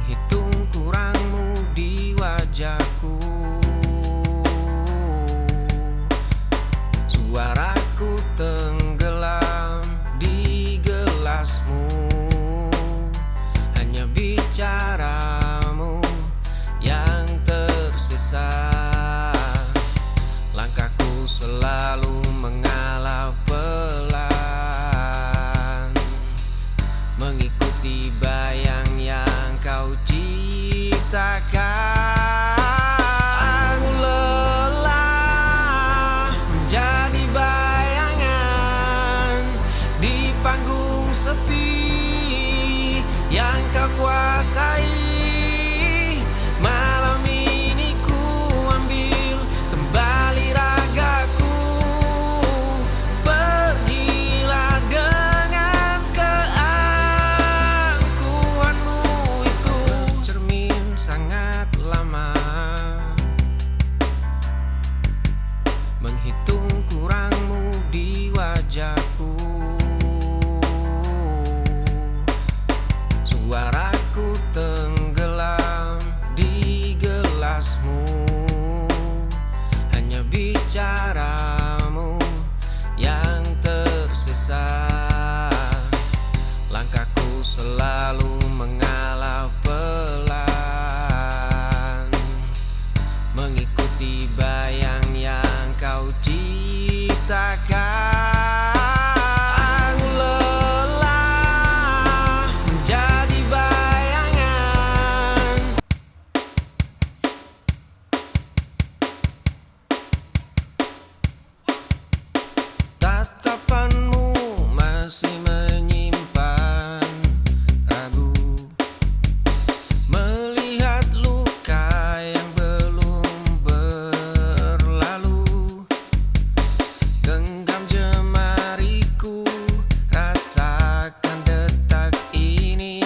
Menghitung kurangmu di wajahku, suaraku tenggelam di gelasmu. Hanya bicaramu yang tersisa. Langkahku selalu mengalah pelan, mengikuti bayang yang kau ciptakan. Aku lelah menjadi bayangan di panggung sepi yang kau kuasai. Malam ini ku ambil kembali ragaku. Pergilah dengan keangkuhanmu itu. Cermin sangat lama, menghitung kurangmu di wajahku. Suaraku tenggelam di gelasmu. Hanya bicaramu yang tersisa. Langkahku selalu mengalah pelan, mengikuti bayang yang kau ciptakan. Tatapanmu masih menyimpan ragu, melihat luka yang belum berlalu. Genggam jemariku, rasakan detak ini.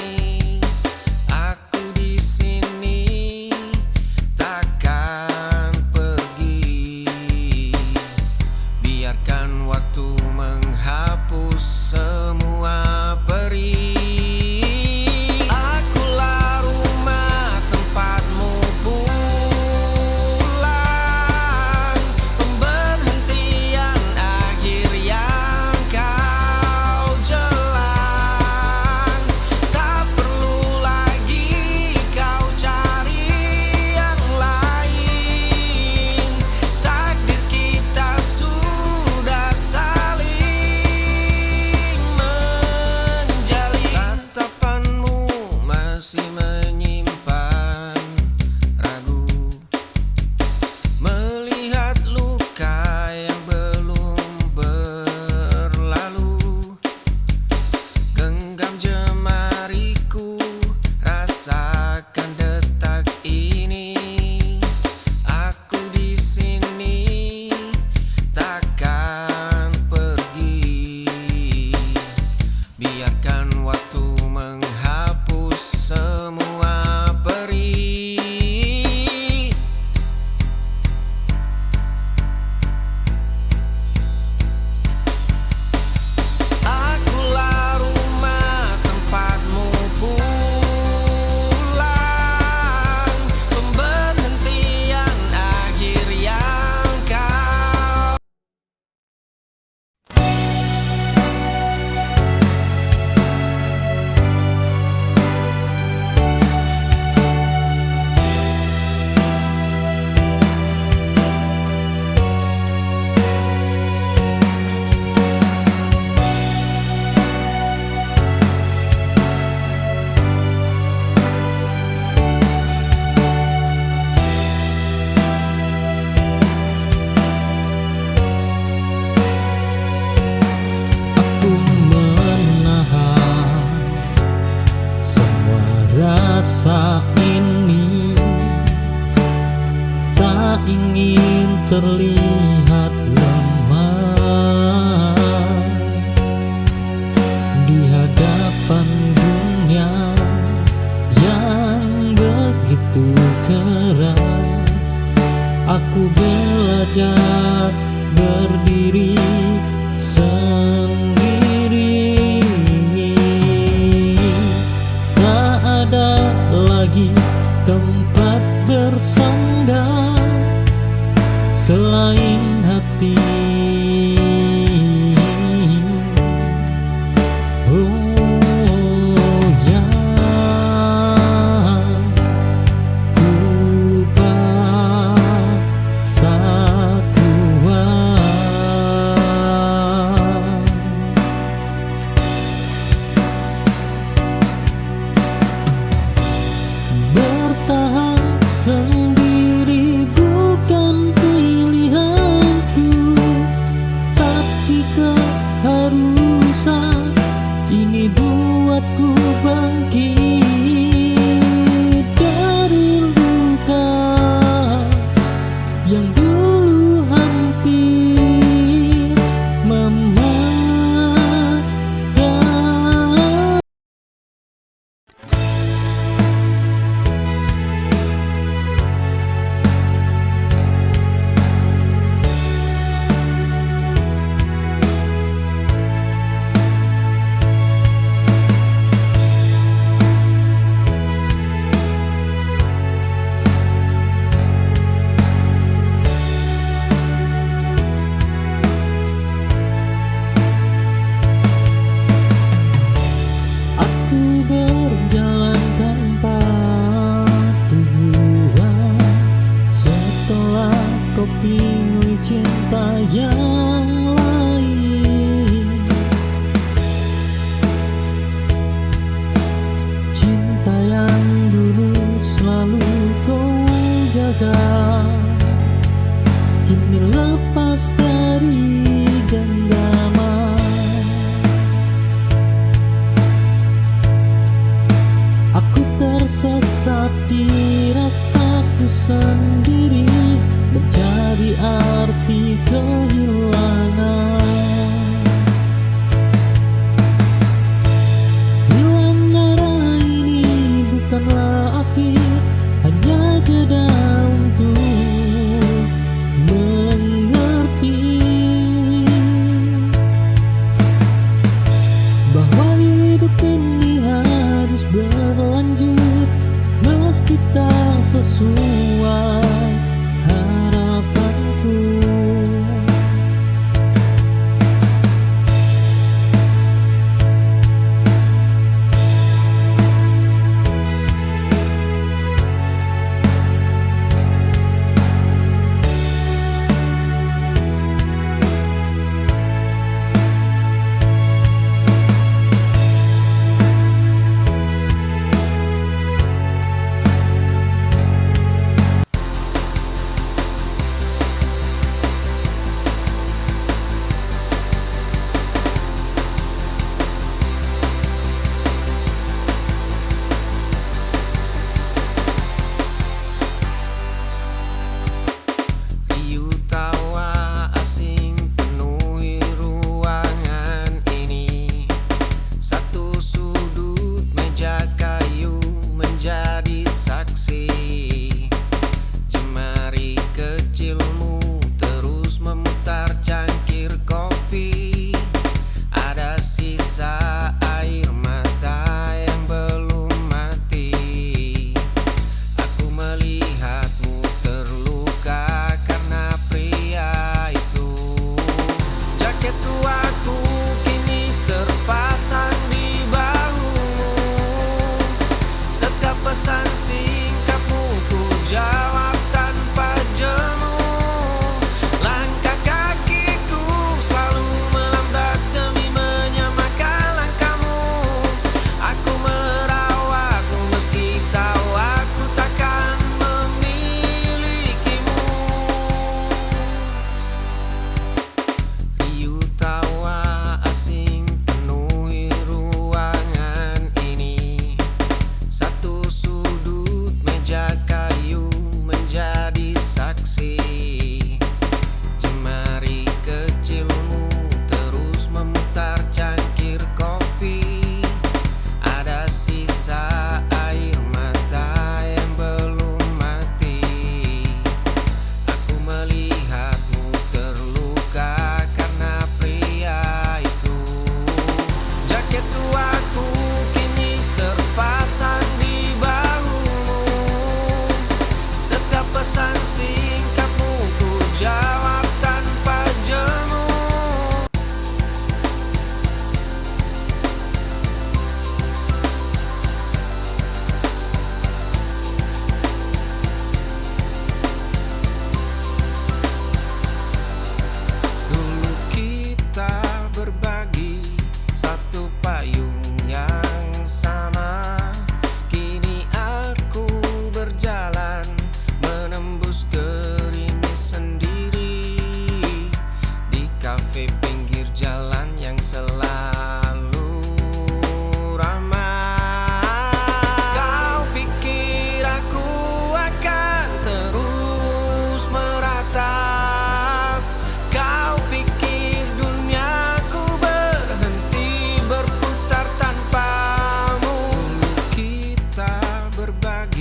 Aku di sini, takkan pergi. Biarkan waktu menghapus semua perih. Akulah rumah tempatmu pulang, pemberhentian akhir yang kau jelang. Tak perlu lagi kau cari yang lain. Takdir kita sudah saling menjalin. Tatapanmu masih menyimpan ragu, melihat luka yang belum berlalu. Genggam jemariku, rasakan detak ini. Aku di sini, takkan pergi. Biarkan waktu menghapus semua perih. Akulah rumah tempatmu pulang, pemberhentian akhir yang kau. Aku menahan semua rasa ini, tak ingin terlihat lemah di hadapan dunia yang begitu keras. Aku belajar berdiri sendiri, tak ada lagi lagi tempat bersandar selain hati. Oh ya, ku paksa kuat bertahan sendiri bukan pilihanku, tapi keharusan ini buatku bangkit dari luka yang dulu hampir mematikan. Aku berjalan tanpa tujuan setelah kau pilih cinta yang lain, cinta yang dulu selalu kau jaga kini lepas dari genggaman. Aku tersesat di rasaku sendiri, mencari arti kehilangan. Hilang arah ini bukanlah akhir, hanya jeda untuk mengerti bahwa hidup ini harus berlanjut meski tak sesuai harapanku. Riuh tawa asing penuhi ruangan ini. Satu sudut meja kayu menjadi saksi. Jemari kecilmu terus memutar cangkir kopi. Ada sisa air mata yang belum mati. Aku melihatmu terluka karena pria itu. Jaket tuaku kini terpasang di bahumu. Setiap pesan singkatmu ku jawab tanpa jemu. Langkah kakiku selalu melambat demi menyamakan langkahmu. Aku merawatmu meski tahu aku takkan memilikimu. Riuh tawa asing penuhi ruangan ini. Satu sudut meja kayu menjadi saksi. Jemari kecilmu terus memutar cangkir kopi. Ada sisa air mata yang belum mati. Aku melihatmu terluka karena pria itu. Jaket tuaku kini terpasang di bahumu.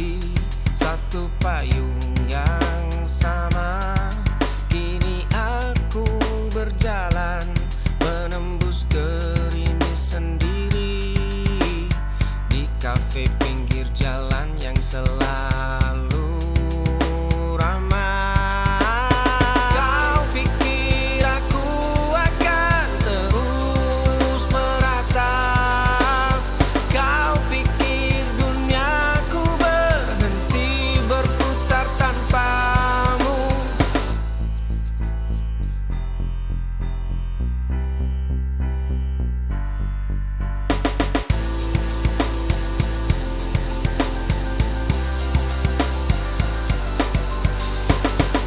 di satu payung yang sama. Kini aku berjalan menembus gerimis sendiri di kafe pinggir jalan yang selalu ramai. Kau pikir aku akan terus meratap? Kau pikir duniaku berhenti berputar tanpamu?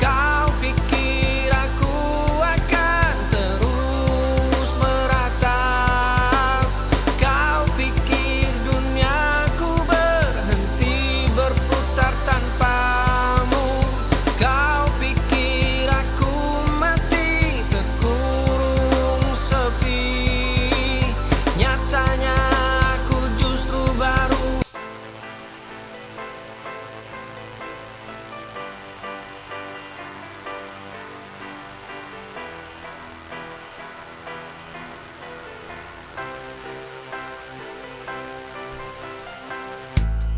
Kau pikir aku akan terus meratap? Kau pikir duniaku berhenti berputar tanpamu? Kau pikir aku mati terkurung sepi? Nyatanya aku justru baru.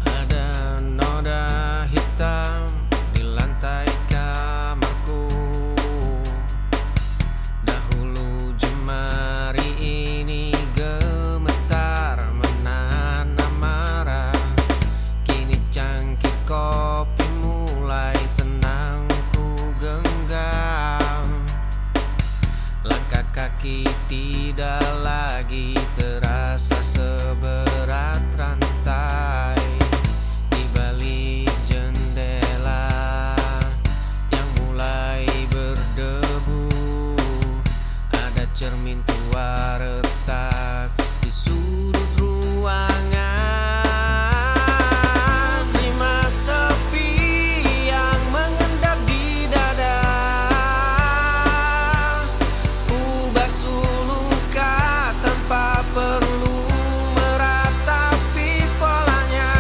Ada noda hitam di lantai kamarku. Dahulu jemari ini gemetar menahan amarah. Kini cangkir kopi mulai tenang ku genggam. Langkah kaki tidak lagi terasa seberat rantai. Di balik jendela yang mulai berdebu, ada cermin tua retak di sudut ruangan. Terima sepi yang mengendap di dada. Ku basuh luka tanpa perlu meratapi polanya.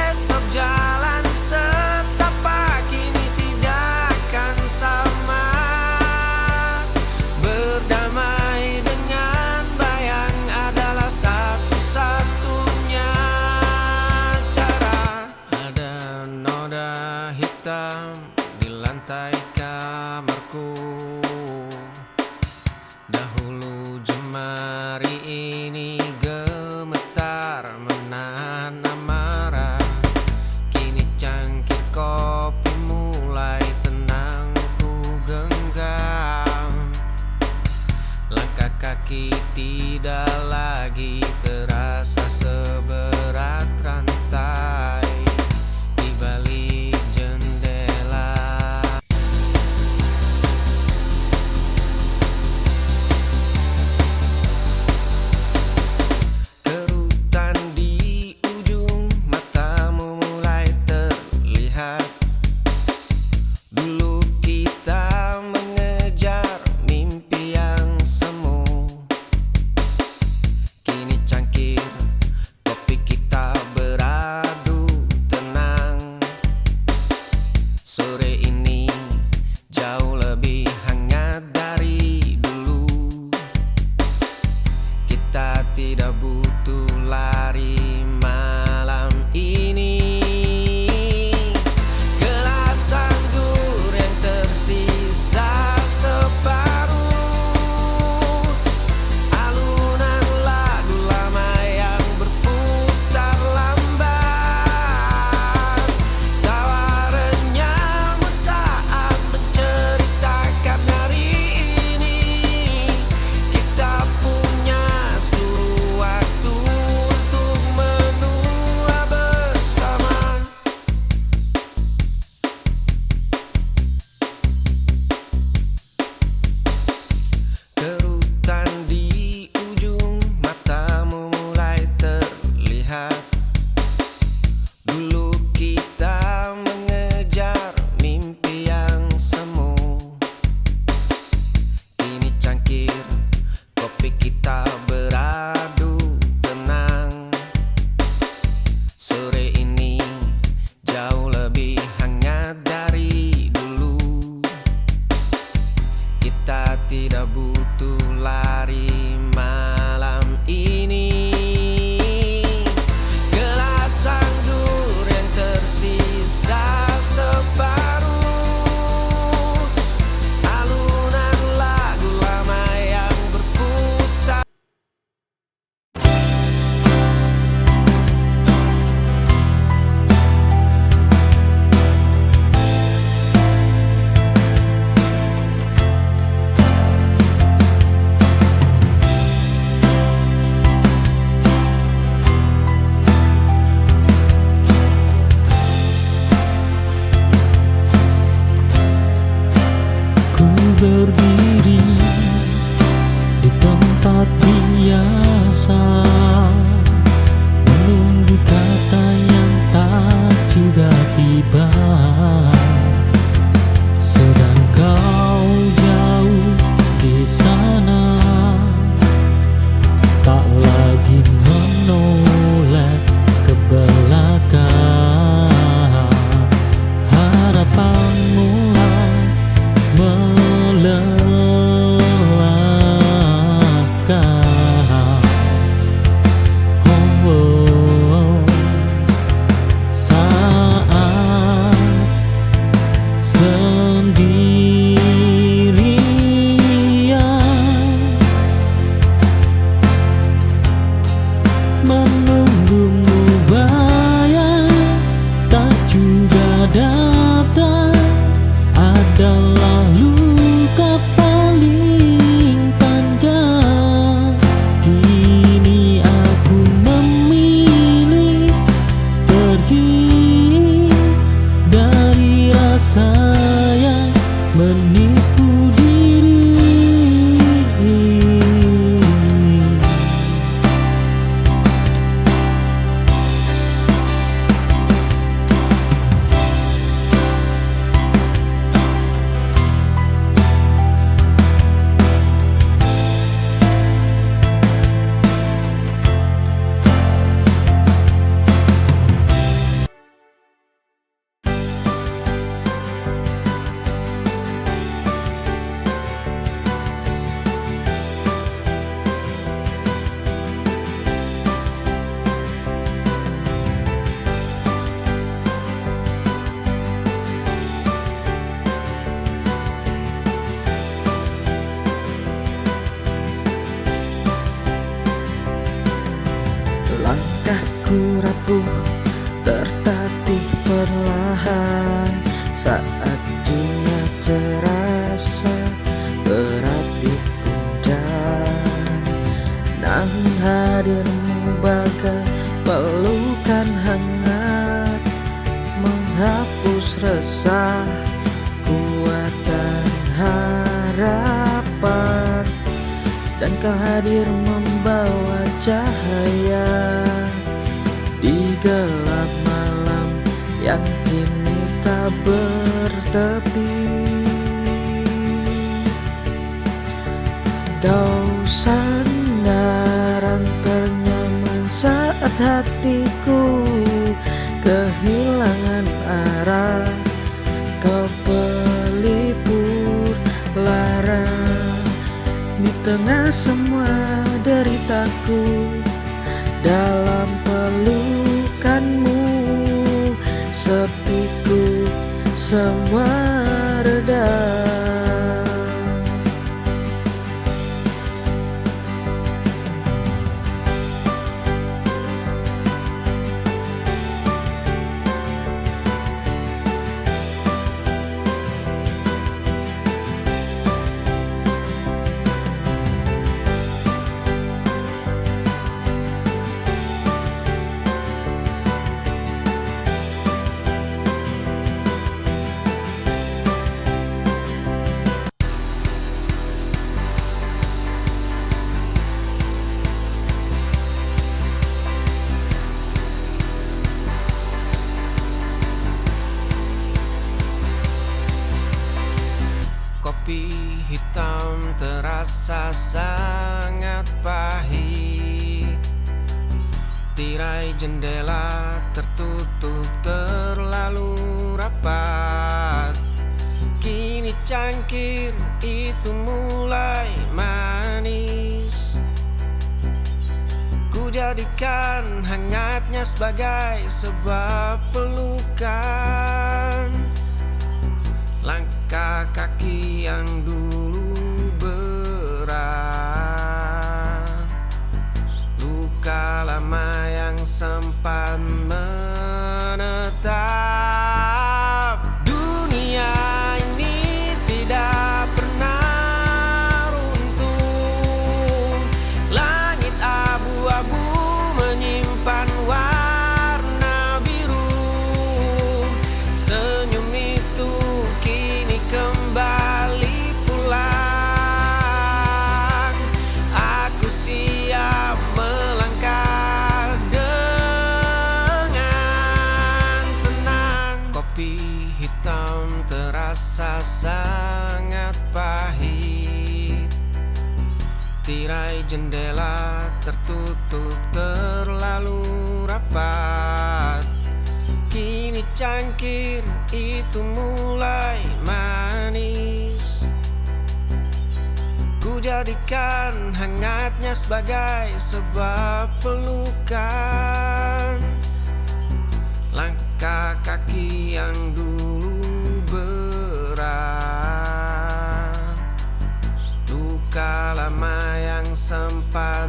Esok jalan setapak kini tidak akan sama. Berdamai dengan bayang adalah satu-satunya cara. Ada noda hitam di lantai kamarku. Dahulu jemari ini gemetar menahan amarah. Kini cangkir kopi mulai tenang ku genggam. Langkah kaki tidak lagi terasa seberat rantai. Di balik jendela kerutan di ujung matamu mulai terlihat. Dulu kita mengejar mimpi yang semu. Kini cangkir kopi kita beradu tenang. Sore ini jauh lebih hangat dari dulu. Kita tidak butuh lari malam ini. Gelas anggur yang tersisa separuh. Alunan lagu lama yang berputar lambat. Tawa renyah tiba. Sedang kau jauh di sana, tak lagi menoleh ke belakang. Harapan mulai melelahkan. Saat sendirian menunggumu, bayang tak juga datang, adalah luka paling panjang. Kini aku memilih pergi dari rasa yang menipu diri. Langkahku rapuh, tertatih perlahan saat dunia terasa berat di pundak. Namun hadirmu bagai pelukan hangat, menghapus resah, kuatkan harapan. Dan kau hadir membawa cahaya di gelap malam yang kini tak bertepi. Kau sandaran ternyaman saat hatiku kehilangan arah. Kau pelipur lara di tengah semua deritaku. Dalam pelukanmu sepiku semua reda. Kopi hitam terasa sangat pahit. Tirai jendela tertutup terlalu rapat. Kini cangkir itu mulai manis. Ku jadikan hangatnya sebagai sebuah pelukan. Langkah kaki yang dulu berat, luka lama yang sempat menetap. Dunia ini tidak pernah runtuh. Langit abu-abu menyimpan warna biru. Senyum itu kini kembali pulang. Aku siap melangkah terasa sangat pahit. Tirai jendela tertutup terlalu rapat. Kini cangkir itu mulai manis. Ku jadikan hangatnya sebagai sebuah pelukan. Langkah kaki yang dulu berat, luka lama yang sempat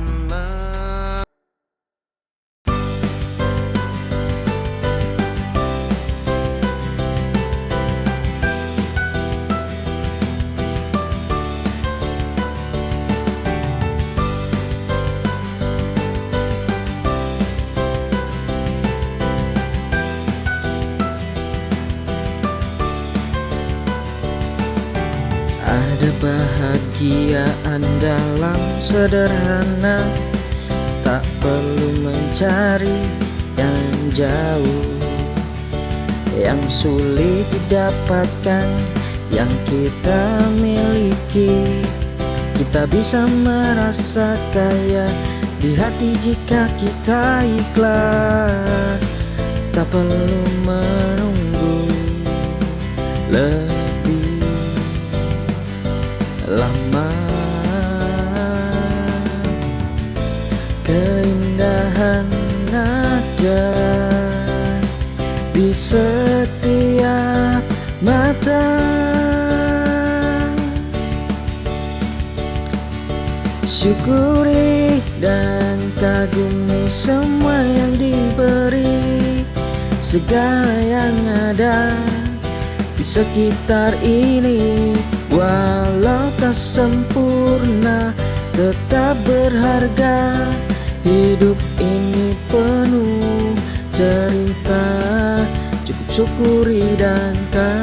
Ada bahagiaan dalam sederhana, tak perlu mencari yang jauh, yang sulit didapatkan, yang kita miliki. Kita bisa merasa kaya di hati jika kita ikhlas. Tak perlu menunggu lebih lama. Keindahan ada di setiap mata. Syukuri dan kagumi semua yang diberi, segala yang ada di sekitar ini. Walau tak sempurna, tetap berharga. Hidup ini penuh cerita, cukup syukuri dan kagumi.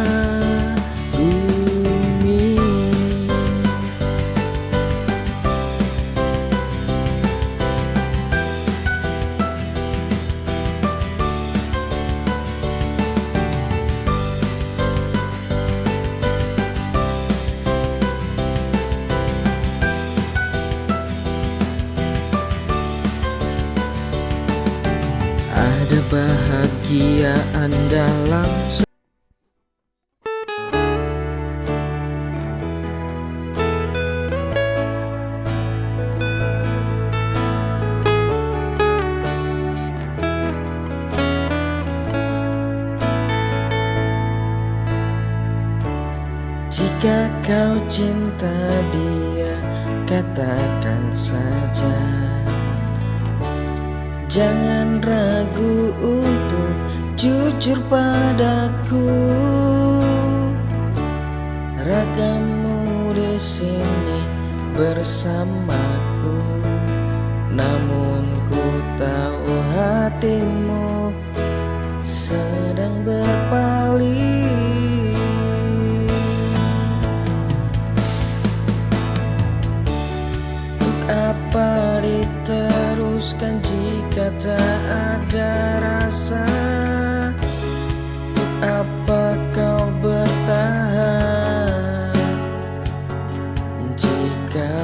Ada bahagiaan dalam jika kau cinta dia, katakan saja. Jangan ragu untuk jujur padaku. Ragamu di sini bersamaku, namun ku tahu hatimu sedang berpaling. Untuk apa diteruskan jika tak ada rasa? Untuk apa kau bertahan jika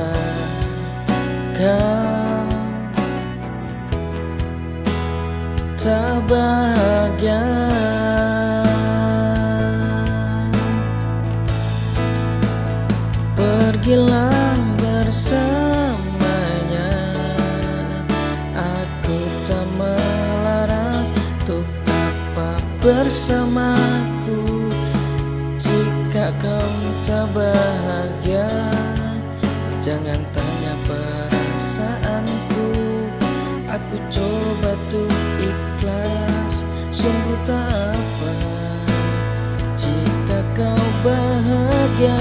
kau tak bahagia? Pergilah bersamanya, aku tak melarang. Untuk apa bersamaku jika kau tak bahagia? Jangan tanya perasaanku, aku coba tuh ikhlas. Sungguh tak apa jika kau bahagia.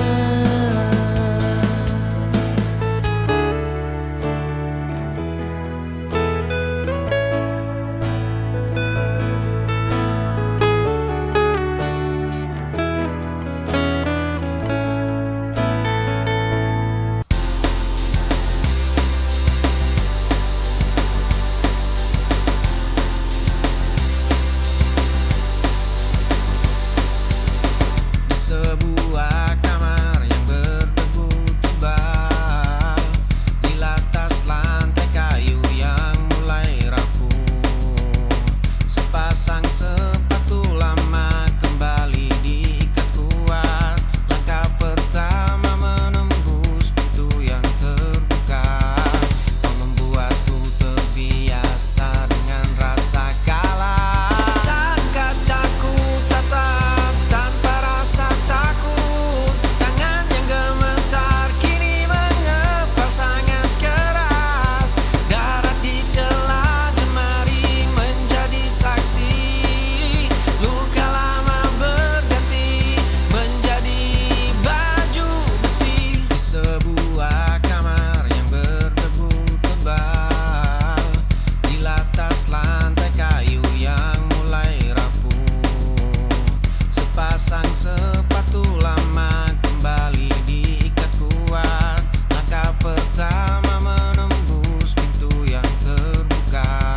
sebuah pasang sepatu lama, kembali diikat kuat. Langkah pertama menembus pintu yang terbuka.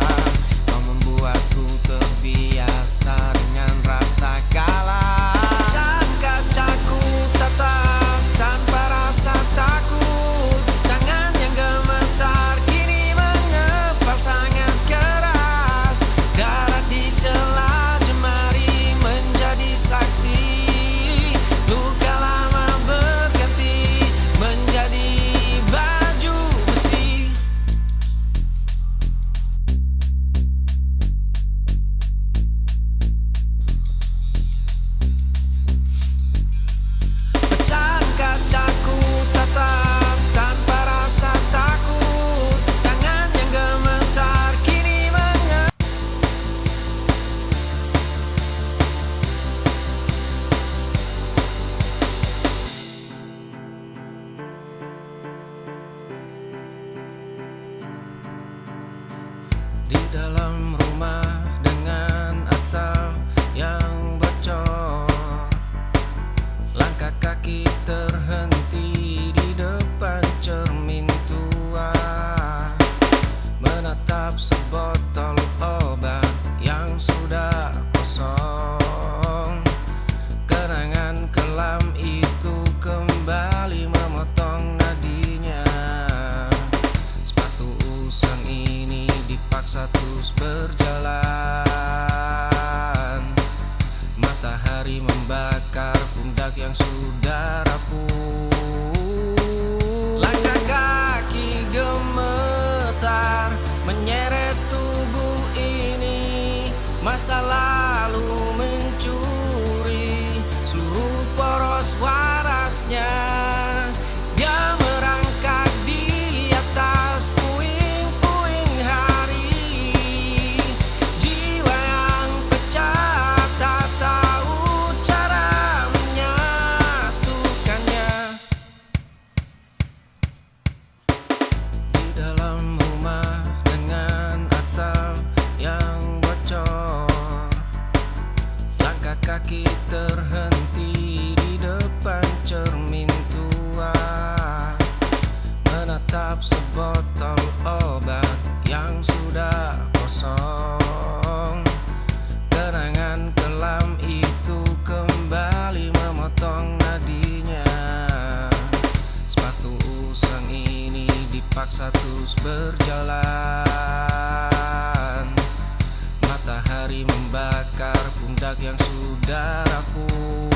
Kau membuatku terbiasa dengan rasa kalah. Kaca-kacaku tatap tanpa rasa takut. Tangan yang gemetar kini mengepal sangat keras. Darah di celah jemari menjadi saksi. Luka lama berganti menjadi baju besi. Pecahan kacaku tatap tanpa rasa takut. Tangan yang gemetar kini di dalam rumah dengan atap yang bocor. Langkah kaki terhenti di depan cermin tua, menatap sebotol obat yang sudah kosong. Kenangan kelam itu kembali memotong nadinya. Sepatu usang ini dipaksa terus berjalan. Matahari membakar pundak yang sudah rapuh. Langkah kaki gemetar menyeret tubuh ini. Masa lalu mencuri seluruh poros warasnya. Dia merangkak di atas puing-puing hari. Jiwa yang pecah tak tahu cara menyatukannya. Di dalam rumah dengan atap yang bocor. Langkah kaki terhenti di depan cermin tua, menatap sebotol obat yang sudah kosong. Kenangan kelam itu kembali memotong nadinya. Sepatu usang ini dipaksa terus berjalan. Matahari membakar pundak yang sudah rapuh.